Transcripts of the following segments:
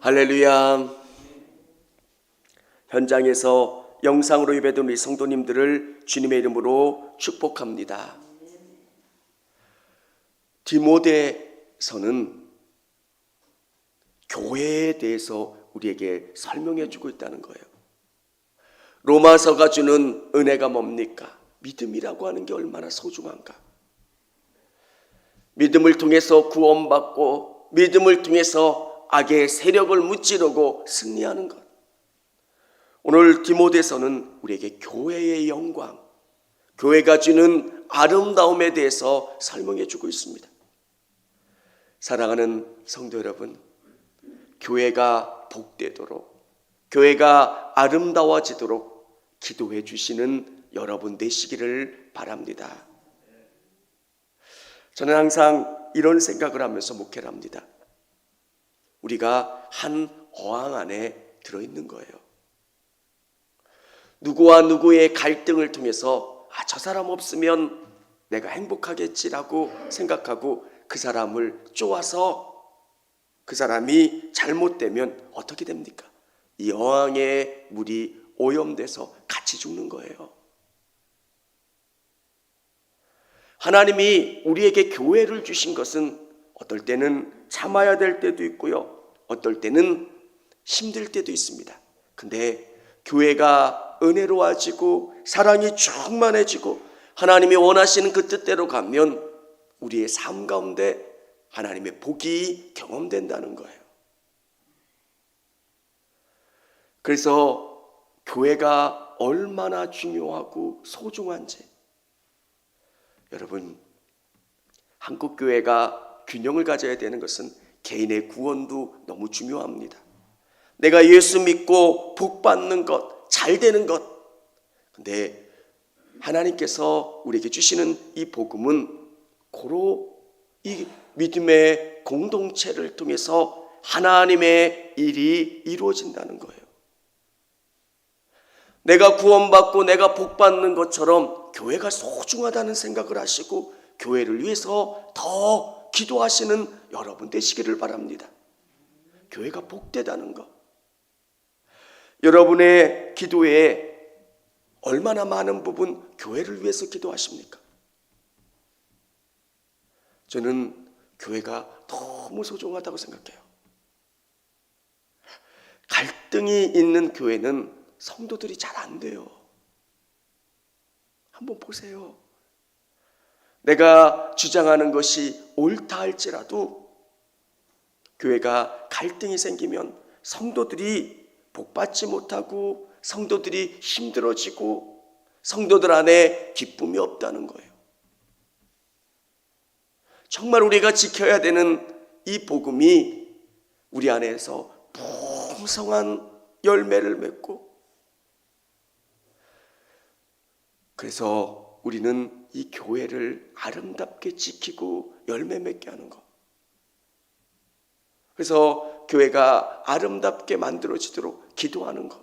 할렐루야. 현장에서 영상으로 예배드린 우리 성도님들을 주님의 이름으로 축복합니다. 디모데서는 교회에 대해서 우리에게 설명해 주고 있다는 거예요. 로마서가 주는 은혜가 뭡니까? 믿음이라고 하는 게 얼마나 소중한가? 믿음을 통해서 구원받고 믿음을 통해서 악의 세력을 무찌르고 승리하는 것. 오늘 디모데서는 우리에게 교회의 영광, 교회가 주는 아름다움에 대해서 설명해 주고 있습니다. 사랑하는 성도 여러분, 교회가 복되도록, 교회가 아름다워지도록 기도해 주시는 여러분 되시기를 바랍니다. 저는 항상 이런 생각을 하면서 목회를 합니다. 우리가 한 어항 안에 들어있는 거예요. 누구와 누구의 갈등을 통해서 저 사람 없으면 내가 행복하겠지라고 생각하고 그 사람을 쪼아서 그 사람이 잘못되면 어떻게 됩니까? 이 어항의 물이 오염돼서 같이 죽는 거예요. 하나님이 우리에게 교회를 주신 것은 어떨 때는 참아야 될 때도 있고요, 어떨 때는 힘들 때도 있습니다. 근데 교회가 은혜로워지고 사랑이 충만해지고 하나님이 원하시는 그 뜻대로 가면 우리의 삶 가운데 하나님의 복이 경험된다는 거예요. 그래서 교회가 얼마나 중요하고 소중한지, 여러분, 한국교회가 균형을 가져야 되는 것은 개인의 구원도 너무 중요합니다. 내가 예수 믿고 복 받는 것, 잘 되는 것. 근데 하나님께서 우리에게 주시는 이 복음은 고로 이 믿음의 공동체를 통해서 하나님의 일이 이루어진다는 거예요. 내가 구원받고 내가 복 받는 것처럼 교회가 소중하다는 생각을 하시고 교회를 위해서 더 기도하시는 여러분 되시기를 바랍니다. 교회가 복되다는 것. 여러분의 기도에 얼마나 많은 부분 교회를 위해서 기도하십니까? 저는 교회가 너무 소중하다고 생각해요. 갈등이 있는 교회는 성도들이 잘 안 돼요. 한번 보세요. 내가 주장하는 것이 옳다 할지라도 교회가 갈등이 생기면 성도들이 복받지 못하고 성도들이 힘들어지고 성도들 안에 기쁨이 없다는 거예요. 정말 우리가 지켜야 되는 이 복음이 우리 안에서 풍성한 열매를 맺고, 그래서 우리는 이 교회를 아름답게 지키고 열매 맺게 하는 것. 그래서 교회가 아름답게 만들어지도록 기도하는 것.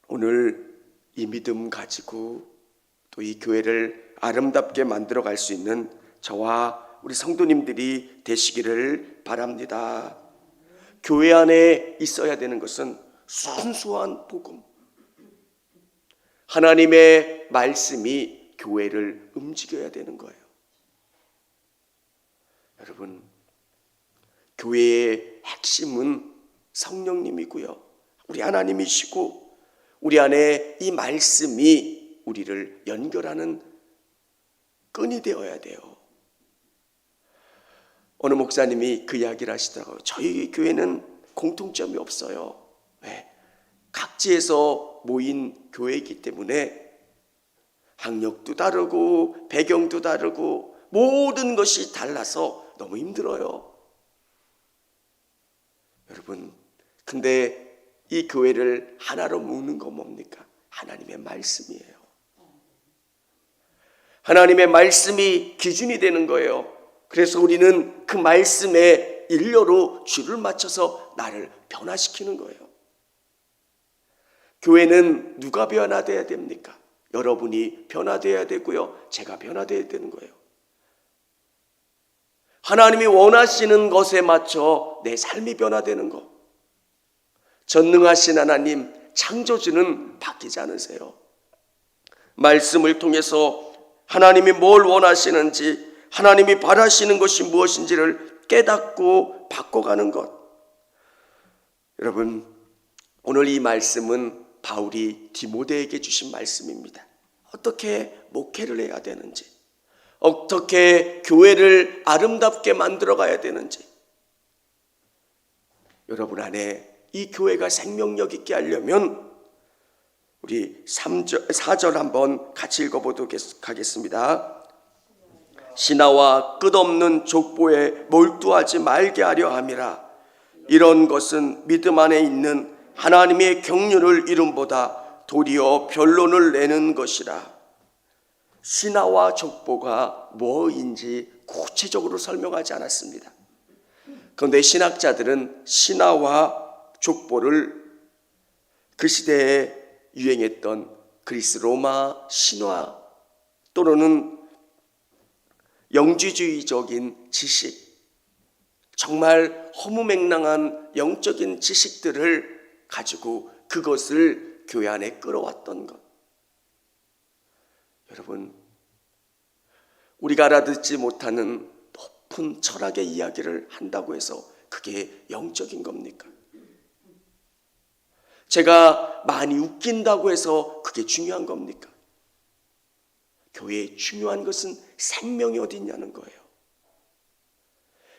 오늘 이 믿음 가지고 또 이 교회를 아름답게 만들어 갈 수 있는 저와 우리 성도님들이 되시기를 바랍니다. 교회 안에 있어야 되는 것은 순수한 복음, 하나님의 말씀이 교회를 움직여야 되는 거예요. 여러분, 교회의 핵심은 성령님이고요, 우리 하나님이시고 우리 안에 이 말씀이 우리를 연결하는 끈이 되어야 돼요. 어느 목사님이 그 이야기를 하시더라고요. 저희 교회는 공통점이 없어요. 왜? 각지에서 모인 교회이기 때문에 학력도 다르고 배경도 다르고 모든 것이 달라서 너무 힘들어요. 여러분, 근데 이 교회를 하나로 묶는 건 뭡니까? 하나님의 말씀이에요. 하나님의 말씀이 기준이 되는 거예요. 그래서 우리는 그 말씀의 일료로 줄을 맞춰서 나를 변화시키는 거예요. 교회는 누가 변화돼야 됩니까? 여러분이 변화돼야 되고요, 제가 변화돼야 되는 거예요. 하나님이 원하시는 것에 맞춰 내 삶이 변화되는 것. 전능하신 하나님, 창조주는 바뀌지 않으세요. 말씀을 통해서 하나님이 뭘 원하시는지, 하나님이 바라시는 것이 무엇인지를 깨닫고 바꿔가는 것. 여러분, 오늘 이 말씀은 바울이 디모데에게 주신 말씀입니다. 어떻게 목회를 해야 되는지, 어떻게 교회를 아름답게 만들어 가야 되는지, 여러분 안에 이 교회가 생명력 있게 하려면 우리 4절 한번 같이 읽어보도록 하겠습니다. 신하와 끝없는 족보에 몰두하지 말게 하려 함이라. 이런 것은 믿음 안에 있는 하나님의 경륜을 이름보다 도리어 변론을 내는 것이라. 신하와 족보가 뭐인지 구체적으로 설명하지 않았습니다. 그런데 신학자들은 신하와 족보를 그 시대에 유행했던 그리스 로마 신화 또는 영지주의적인 지식, 정말 허무맹랑한 영적인 지식들을 가지고 그것을 교회 안에 끌어왔던 것. 여러분, 우리가 알아듣지 못하는 높은 철학의 이야기를 한다고 해서 그게 영적인 겁니까? 제가 많이 웃긴다고 해서 그게 중요한 겁니까? 교회에 중요한 것은 생명이 어디 있냐는 거예요.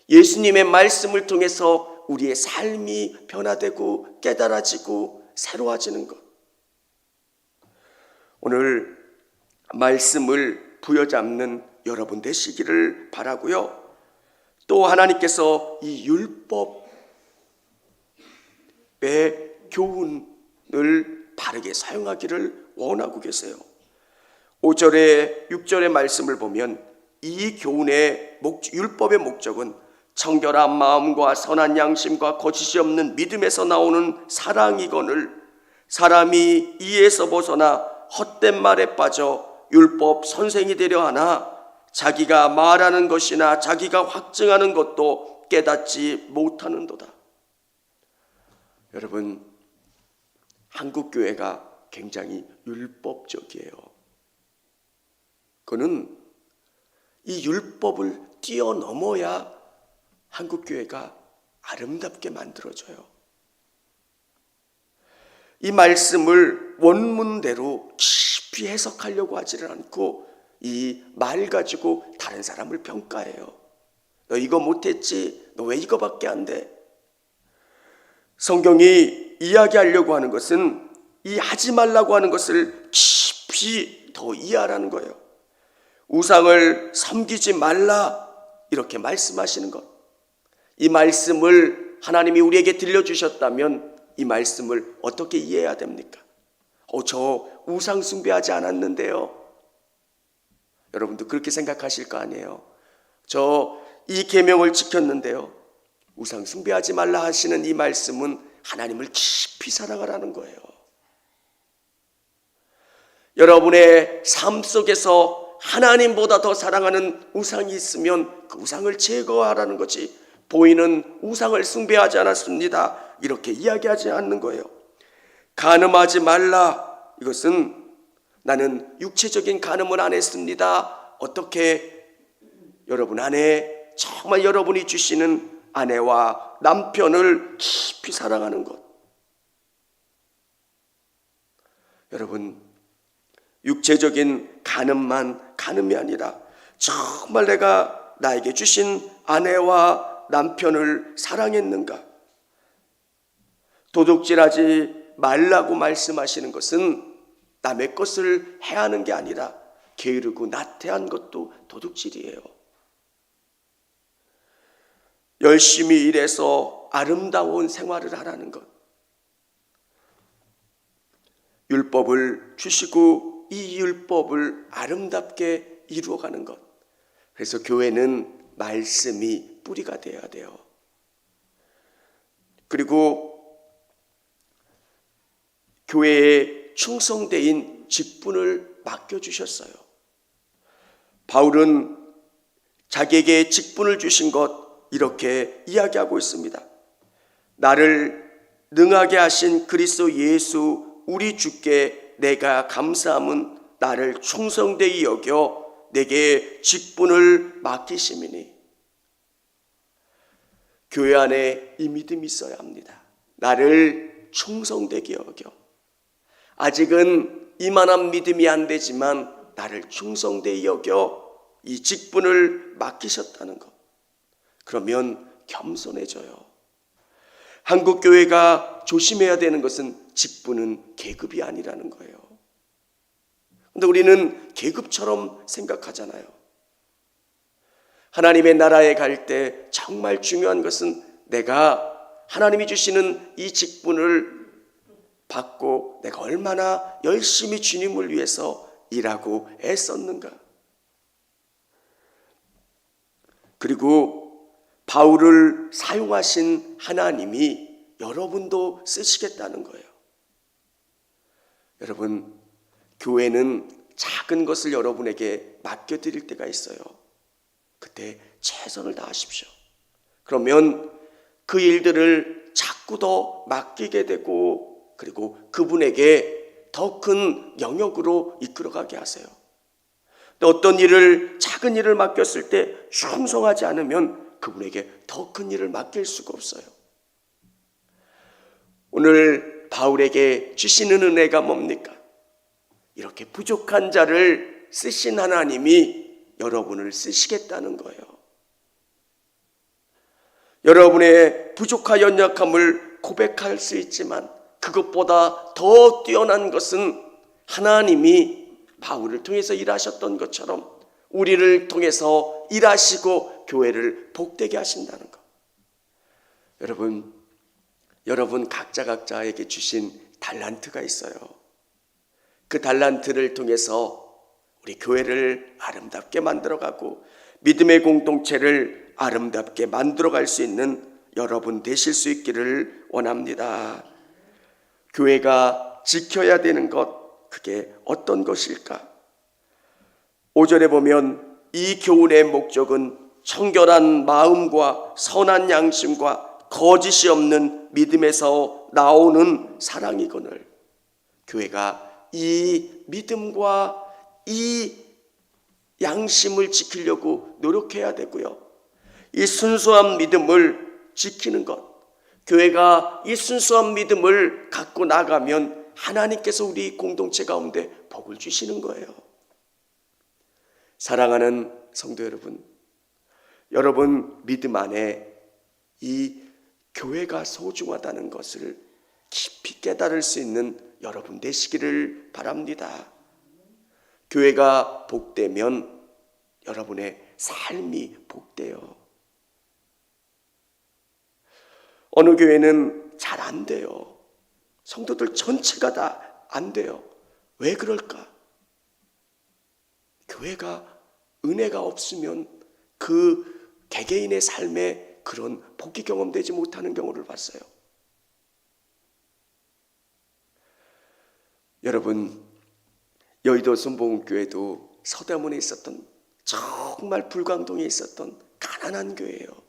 예수님의 말씀을 통해서 우리의 삶이 변화되고 깨달아지고 새로워지는 것. 오늘 말씀을 부여잡는 여러분 되시기를 바라고요. 또 하나님께서 이 율법의 교훈을 바르게 사용하기를 원하고 계세요. 5절에 6절의 말씀을 보면 이 교훈의 율법의 목적은 청결한 마음과 선한 양심과 거짓이 없는 믿음에서 나오는 사랑이거늘 사람이 이에서 벗어나 헛된 말에 빠져 율법 선생이 되려 하나 자기가 말하는 것이나 자기가 확증하는 것도 깨닫지 못하는도다. 여러분, 한국 교회가 굉장히 율법적이에요. 그는 이 율법을 뛰어넘어야 한국 교회가 아름답게 만들어져요. 이 말씀을 원문대로 깊이 해석하려고 하지를 않고 이 말 가지고 다른 사람을 평가해요. 너 이거 못했지? 너 왜 이거밖에 안 돼? 성경이 이야기하려고 하는 것은 이 하지 말라고 하는 것을 깊이 더 이해하라는 거예요. 우상을 섬기지 말라 이렇게 말씀하시는 것. 이 말씀을 하나님이 우리에게 들려주셨다면 이 말씀을 어떻게 이해해야 됩니까? 저 우상 숭배하지 않았는데요. 여러분도 그렇게 생각하실 거 아니에요. 저 이 계명을 지켰는데요. 우상 숭배하지 말라 하시는 이 말씀은 하나님을 깊이 사랑하라는 거예요. 여러분의 삶 속에서 하나님보다 더 사랑하는 우상이 있으면 그 우상을 제거하라는 거지, 보이는 우상을 숭배하지 않았습니다 이렇게 이야기하지 않는 거예요. 간음하지 말라, 이것은 나는 육체적인 간음을 안 했습니다. 어떻게 여러분 안에 정말 여러분이 주시는 아내와 남편을 깊이 사랑하는 것. 여러분, 육체적인 간음만 간음이 아니라 정말 내가 나에게 주신 아내와 남편을 사랑했는가? 도둑질하지 말라고 말씀하시는 것은 남의 것을 해하는 게 아니라 게으르고 나태한 것도 도둑질이에요. 열심히 일해서 아름다운 생활을 하라는 것. 율법을 주시고 이 율법을 아름답게 이루어가는 것. 그래서 교회는 말씀이 뿌리가 되어야 돼요. 그리고 교회에 충성되인 직분을 맡겨주셨어요. 바울은 자기에게 직분을 주신 것, 이렇게 이야기하고 있습니다. 나를 능하게 하신 그리스도 예수 우리 주께 내가 감사함은 나를 충성되이 여겨 내게 직분을 맡기심이니. 교회 안에 이 믿음이 있어야 합니다. 나를 충성되게 여겨. 아직은 이만한 믿음이 안 되지만 나를 충성되이 여겨 이 직분을 맡기셨다는 것. 그러면 겸손해져요. 한국 교회가 조심해야 되는 것은 직분은 계급이 아니라는 거예요. 그런데 우리는 계급처럼 생각하잖아요. 하나님의 나라에 갈 때 정말 중요한 것은 내가 하나님이 주시는 이 직분을 받고 내가 얼마나 열심히 주님을 위해서 일하고 애썼는가. 그리고 바울을 사용하신 하나님이 여러분도 쓰시겠다는 거예요. 여러분, 교회는 작은 것을 여러분에게 맡겨드릴 때가 있어요. 그때 최선을 다하십시오. 그러면 그 일들을 자꾸 더 맡기게 되고, 그리고 그분에게 더 큰 영역으로 이끌어가게 하세요. 어떤 일을, 작은 일을 맡겼을 때 충성하지 않으면 그분에게 더 큰 일을 맡길 수가 없어요. 오늘 바울에게 주시는 은혜가 뭡니까? 이렇게 부족한 자를 쓰신 하나님이 여러분을 쓰시겠다는 거예요. 여러분의 부족한 연약함을 고백할 수 있지만 그것보다 더 뛰어난 것은 하나님이 바울을 통해서 일하셨던 것처럼 우리를 통해서 일하시고 교회를 복되게 하신다는 것. 여러분 각자에게 주신 달란트가 있어요. 그 달란트를 통해서 우리 교회를 아름답게 만들어가고 믿음의 공동체를 아름답게 만들어갈 수 있는 여러분 되실 수 있기를 원합니다. 교회가 지켜야 되는 것, 그게 어떤 것일까? 5절에 보면 이 교훈의 목적은 청결한 마음과 선한 양심과 거짓이 없는 믿음에서 나오는 사랑이거늘. 교회가 이 믿음과 이 양심을 지키려고 노력해야 되고요. 이 순수한 믿음을 지키는 것, 교회가 이 순수한 믿음을 갖고 나가면 하나님께서 우리 공동체 가운데 복을 주시는 거예요. 사랑하는 성도 여러분 믿음 안에 이 교회가 소중하다는 것을 깊이 깨달을 수 있는 여러분 되시기를 바랍니다. 교회가 복되면 여러분의 삶이 복돼요. 어느 교회는 잘 안 돼요. 성도들 전체가 다 안 돼요. 왜 그럴까? 교회가 은혜가 없으면 그 개개인의 삶에 그런 복이 경험되지 못하는 경우를 봤어요. 여러분, 여의도 순복음교회도 서대문에 있었던, 정말 불광동에 있었던 가난한 교회예요.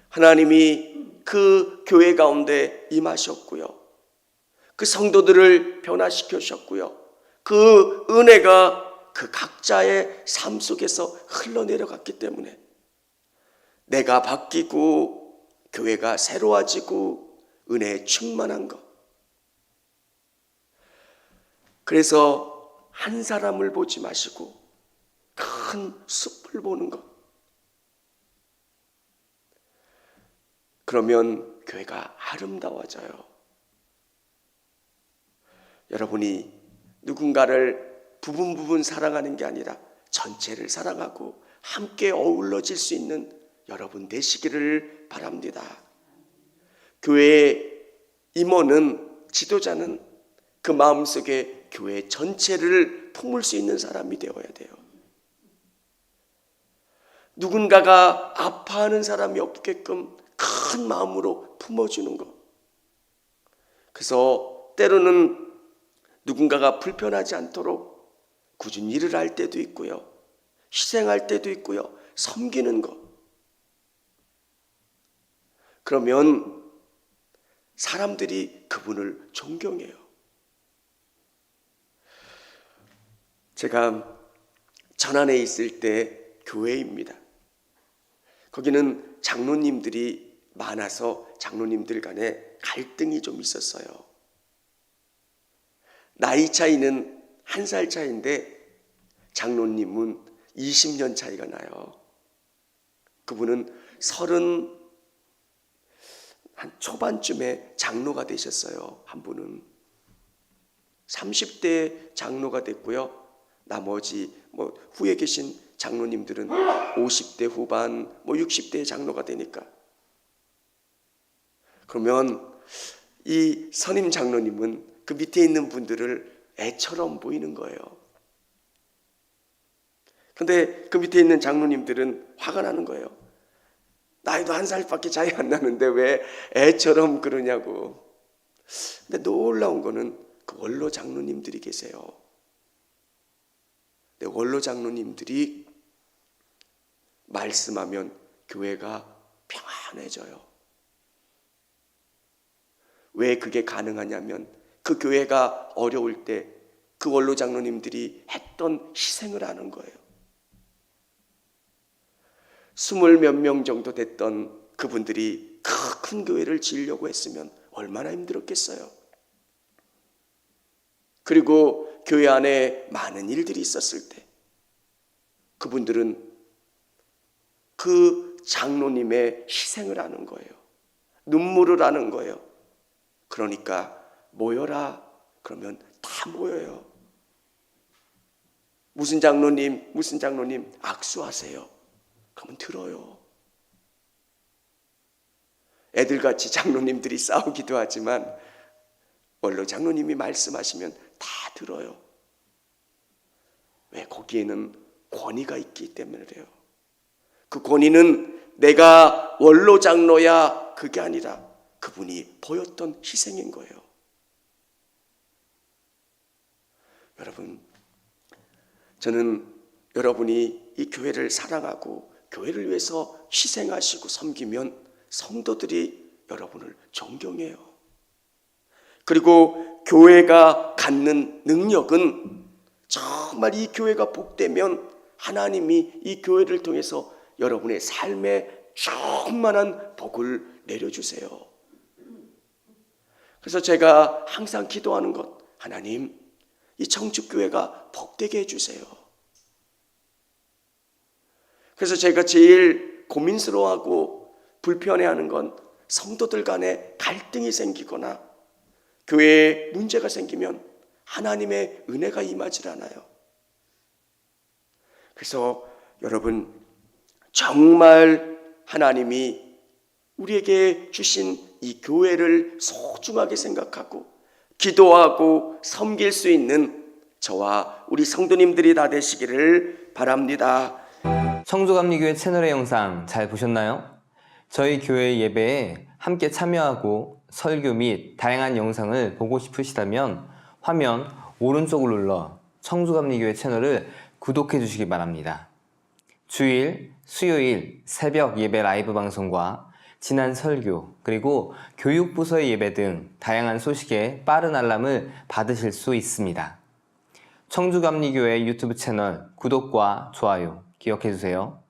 하나님이 그 교회 가운데 임하셨고요. 그 성도들을 변화시켜 주셨고요. 그 은혜가 그 각자의 삶 속에서 흘러내려갔기 때문에 내가 바뀌고 교회가 새로워지고 은혜에 충만한 것. 그래서 한 사람을 보지 마시고 큰 숲을 보는 것. 그러면 교회가 아름다워져요. 여러분이 누군가를 부분 사랑하는 게 아니라 전체를 사랑하고 함께 어우러질 수 있는 여러분 되시기를 바랍니다. 교회의 임원은, 지도자는 그 마음속에 교회 전체를 품을 수 있는 사람이 되어야 돼요. 누군가가 아파하는 사람이 없게끔 큰 마음으로 품어주는 것. 그래서 때로는 누군가가 불편하지 않도록 꾸준히 일을 할 때도 있고요. 희생할 때도 있고요. 섬기는 것. 그러면 사람들이 그분을 존경해요. 제가 전안에 있을 때 교회입니다. 거기는 장로님들이 많아서 장로님들 간에 갈등이 좀 있었어요. 나이 차이는 1살 차이인데 장로님은 20년 차이가 나요. 그분은 30 한 초반쯤에 장로가 되셨어요. 한 분은 30대 장로가 됐고요. 나머지 후에 계신 장로님들은 50대 후반 60대 장로가 되니까. 그러면 이 선임 장로님은 그 밑에 있는 분들을 애처럼 보이는 거예요. 근데 그 밑에 있는 장로님들은 화가 나는 거예요. 나이도 1살밖에 차이 안 나는데 왜 애처럼 그러냐고. 근데 놀라운 거는 그 원로 장로님들이 계세요. 근데 원로 장로님들이 말씀하면 교회가 평안해져요. 왜 그게 가능하냐면 그 교회가 어려울 때 그 원로 장로님들이 했던 희생을 하는 거예요. 20 몇 명 정도 됐던 그분들이 큰 교회를 지으려고 했으면 얼마나 힘들었겠어요. 그리고 교회 안에 많은 일들이 있었을 때 그분들은 그 장로님의 희생을 하는 거예요. 눈물을 하는 거예요. 그러니까 모여라 그러면 다 모여요. 무슨 장로님 악수하세요. 그러면 들어요. 애들같이 장로님들이 싸우기도 하지만 원로 장로님이 말씀하시면 다 들어요. 왜? 거기에는 권위가 있기 때문에 그래요. 그 권위는 내가 원로 장로야 그게 아니라 그분이 보였던 희생인 거예요. 여러분, 저는 여러분이 이 교회를 사랑하고 교회를 위해서 희생하시고 섬기면 성도들이 여러분을 존경해요. 그리고 교회가 갖는 능력은 정말 이 교회가 복되면 하나님이 이 교회를 통해서 여러분의 삶에 충만한 복을 내려주세요. 그래서 제가 항상 기도하는 것, 하나님, 이 청축교회가 복되게 해주세요. 그래서 제가 제일 고민스러워하고 불편해하는 건 성도들 간에 갈등이 생기거나 교회에 문제가 생기면 하나님의 은혜가 임하질 않아요. 그래서 여러분, 정말 하나님이 우리에게 주신 이 교회를 소중하게 생각하고 기도하고 섬길 수 있는 저와 우리 성도님들이 다 되시기를 바랍니다. 청주감리교회 채널의 영상 잘 보셨나요? 저희 교회 예배에 함께 참여하고 설교 및 다양한 영상을 보고 싶으시다면 화면 오른쪽을 눌러 청주감리교회 채널을 구독해 주시기 바랍니다. 주일, 수요일 새벽 예배 라이브 방송과 지난 설교, 그리고 교육부서의 예배 등 다양한 소식에 빠른 알람을 받으실 수 있습니다. 청주감리교회 유튜브 채널 구독과 좋아요 기억해 주세요.